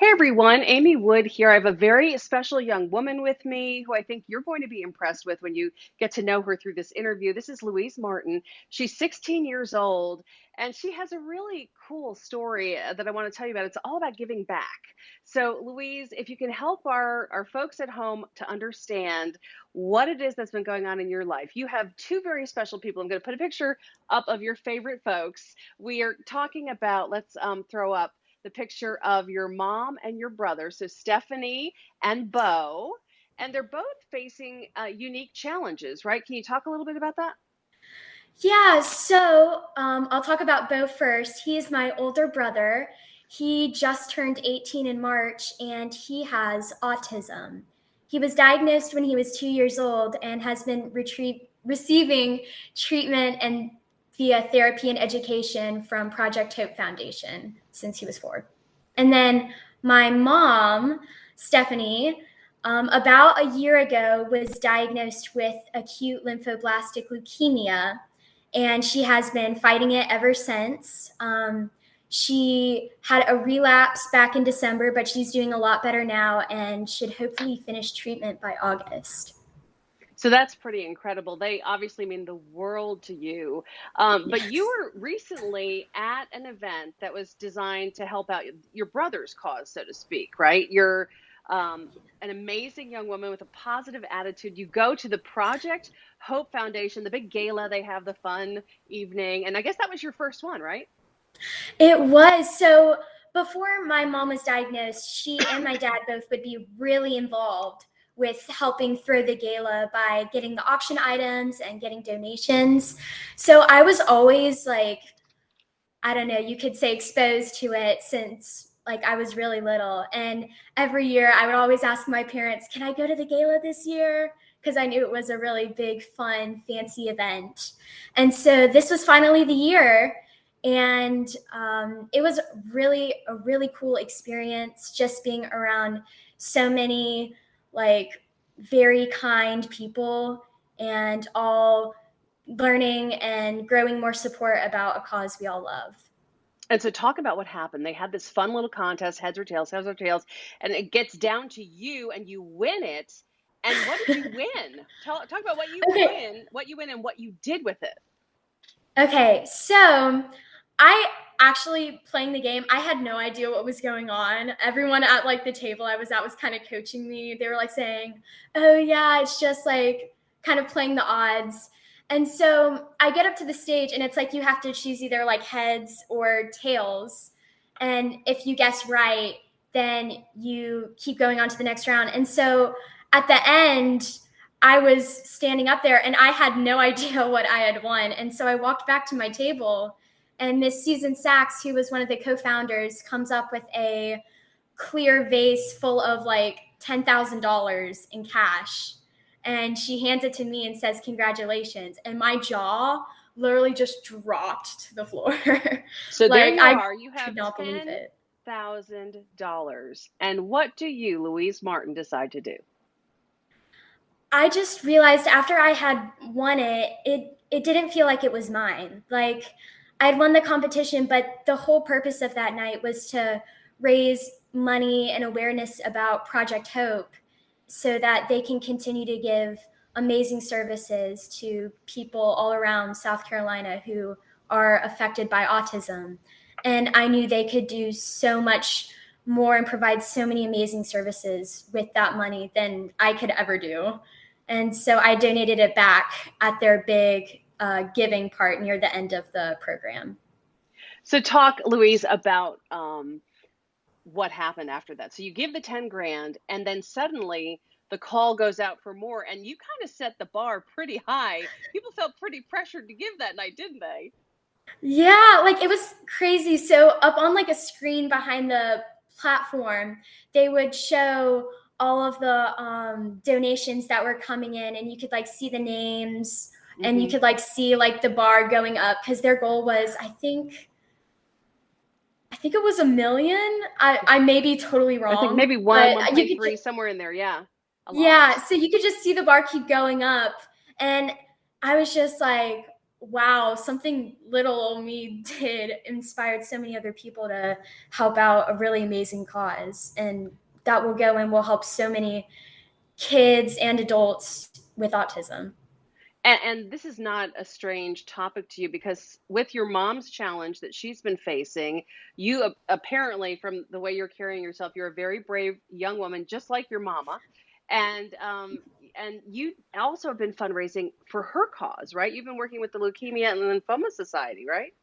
Hey everyone, Amy Wood here. I have a very special young woman with me who I think you're going to be impressed with when you get to know her through this interview. This is Louise Martin. She's 16 years old and she has a really cool story that I want to tell you about. It's all about giving back. So, Louise, if you can help our folks at home to understand what it is that's been going on in your life. You have two very special people. I'm going to put a picture up of your favorite folks. We are talking about, let's throw up the picture of your mom and your brother, so Stephanie and Bo, and they're both facing unique challenges, right? Can you talk a little bit about that? Yeah, so I'll talk about Bo first. He is my older brother. He just turned 18 in March and he has autism. He was diagnosed when he was 2 years old and has been receiving treatment and via therapy and education from Project Hope Foundation since he was 4. And then my mom, Stephanie, about a year ago was diagnosed with acute lymphoblastic leukemia, and she has been fighting it ever since. She had a relapse back in December, but she's doing a lot better now and should hopefully finish treatment by August. So that's pretty incredible. They obviously mean the world to you. But you Yes. were recently at an event that was designed to help out your brother's cause, so to speak, right? You're an amazing young woman with a positive attitude. You go to the Project Hope Foundation, the big gala, they have the fun evening. And I guess that was your first one, right? It was. So before my mom was diagnosed, she and my dad both would be really involved with helping throw the gala by getting the auction items and getting donations. So I was always like, I don't know, you could say exposed to it since like I was really little. And every year I would always ask my parents, can I go to the gala this year? Because I knew it was a really big, fun, fancy event. And so this was finally the year. And it was really a really cool experience just being around so many like very kind people and all learning and growing more support about a cause we all love. And so talk about what happened. They had this fun little contest, heads or tails, and it gets down to you and you win it. And what did you win? Talk about Okay. what you win and what you did with it. Okay. So I actually playing the game, I had no idea what was going on. Everyone at like the table I was at was kind of coaching me. They were like saying, "Oh yeah, it's just like kind of playing the odds." And so I get up to the stage and it's like you have to choose either like heads or tails. And if you guess right, then you keep going on to the next round. And so at the end, I was standing up there and I had no idea what I had won. And so I walked back to my table and Miss Susan Sachs, who was one of the co-founders, comes up with a clear vase full of like $10,000 in cash. And she hands it to me and says, "Congratulations." And my jaw literally just dropped to the floor. So there Like you I are. You could have not believe it. $10,000. And what do you, Louise Martin, decide to do? I just realized after I had won it, it didn't feel like it was mine. Like I'd won the competition, but the whole purpose of that night was to raise money and awareness about Project Hope so that they can continue to give amazing services to people all around South Carolina who are affected by autism. And I knew they could do so much more and provide so many amazing services with that money than I could ever do. And so I donated it back at their big giving part near the end of the program. So talk, Louise, about what happened after that. So you give the 10 grand and then suddenly the call goes out for more and you kind of set the bar pretty high. People felt pretty pressured to give that night, didn't they? Yeah, like it was crazy. So up on like a screen behind the platform, they would show all of the donations that were coming in, and you could like see the names, and you Hmm. could like see like the bar going up because their goal was, I think it was 1 million. I may be totally I think wrong, maybe 1, but you could 1.3, somewhere in there. Yeah. A lot. yeah, so you could just see the bar keep going up. And I was just like, wow, something little old me did inspired so many other people to help out a really amazing cause. And that will go and will help so many kids and adults with autism. And this is not a strange topic to you because with your mom's challenge that she's been facing, you apparently, from the way you're carrying yourself, you're a very brave young woman, just like your mama. And you also have been fundraising for her cause, right? You've been working with the Leukemia and Lymphoma Society, right?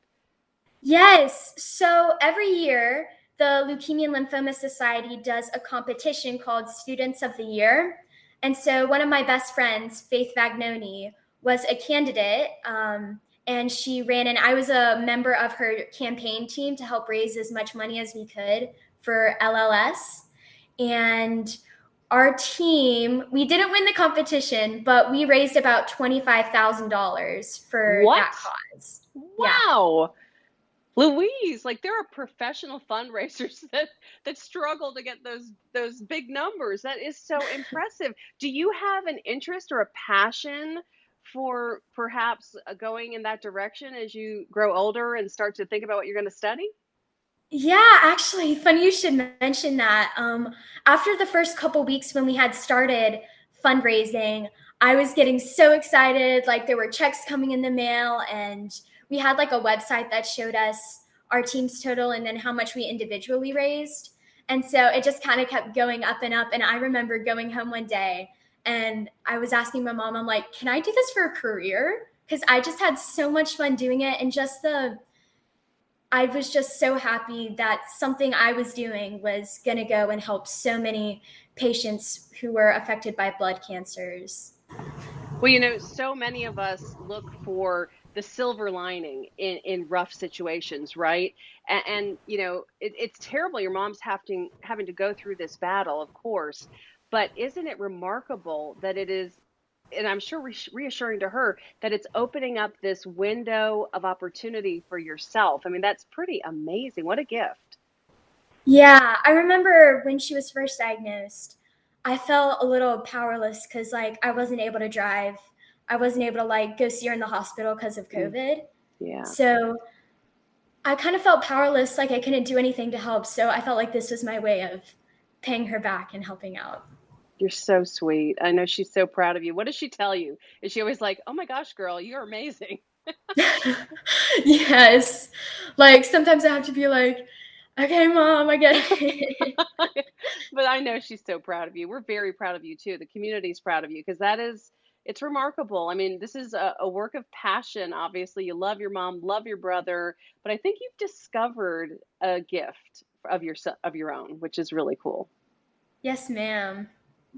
Yes. So every year, the Leukemia and Lymphoma Society does a competition called Students of the Year. And so one of my best friends, Faith Vagnoni, was a candidate. And she ran, and I was a member of her campaign team to help raise as much money as we could for LLS. And our team, we didn't win the competition, but we raised about $25,000 for What? that cause. Yeah. Wow. Louise, like there are professional fundraisers that struggle to get those big numbers. That is so impressive. Do you have an interest or a passion for perhaps going in that direction as you grow older and start to think about what you're going to study? Yeah, actually, funny you should mention that. After the first couple weeks when we had started fundraising, I was getting so excited. Like there were checks coming in the mail, and we had like a website that showed us our team's total and then how much we individually raised. And so it just kind of kept going up and up. And I remember going home one day and I was asking my mom, I'm like, can I do this for a career? Because I just had so much fun doing it, and just I was just so happy that something I was doing was going to go and help so many patients who were affected by blood cancers. Well, so many of us look for the silver lining in rough situations, right? It's terrible. Your mom's having to go through this battle, of course, but isn't it remarkable that it is, and I'm sure reassuring to her that it's opening up this window of opportunity for yourself. I mean, that's pretty amazing. What a gift. Yeah, I remember when she was first diagnosed, I felt a little powerless because like I wasn't able to drive. I wasn't able to like go see her in the hospital because of Mm, COVID. yeah. So I kind of felt powerless, like I couldn't do anything to help. So I felt like this was my way of paying her back and helping out. You're so sweet. I know she's so proud of you. What does she tell you? Is she always like, "Oh my gosh, girl, you're amazing"? Yes. Like sometimes I have to be like, okay, mom, I get it. But I know she's so proud of you. We're very proud of you too. The community's proud of you because it's remarkable. I mean, this is a work of passion. Obviously, you love your mom, love your brother, but I think you've discovered a gift of your own, which is really cool. Yes, ma'am.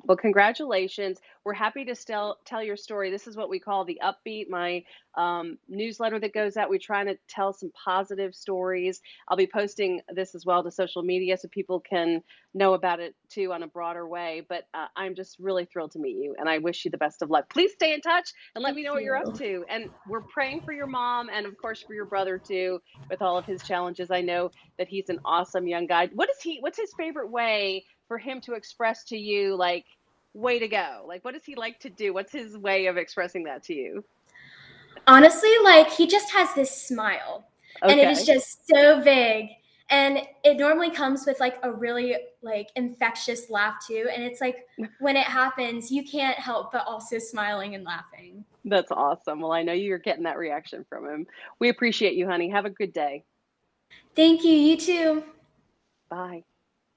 Well, congratulations. We're happy to still tell your story. This is what we call the Upbeat, my newsletter that goes out. We're trying to tell some positive stories. I'll be posting this as well to social media so people can know about it too on a broader way. But I'm just really thrilled to meet you and I wish you the best of luck. Please stay in touch and let me Thank know what you're up you. to. And we're praying for your mom and, of course, for your brother too with all of his challenges. I know that he's an awesome young guy. What's his favorite way for him to express to you, like, way to go? Like, what does he like to do? What's his way of expressing that to you? Honestly, like he just has this smile and it is Okay. just so big. And it normally comes with like a really like infectious laugh too. And it's like when it happens, you can't help but also smiling and laughing. That's awesome. Well, I know you're getting that reaction from him. We appreciate you, honey. Have a good day. Thank you. You too. Bye.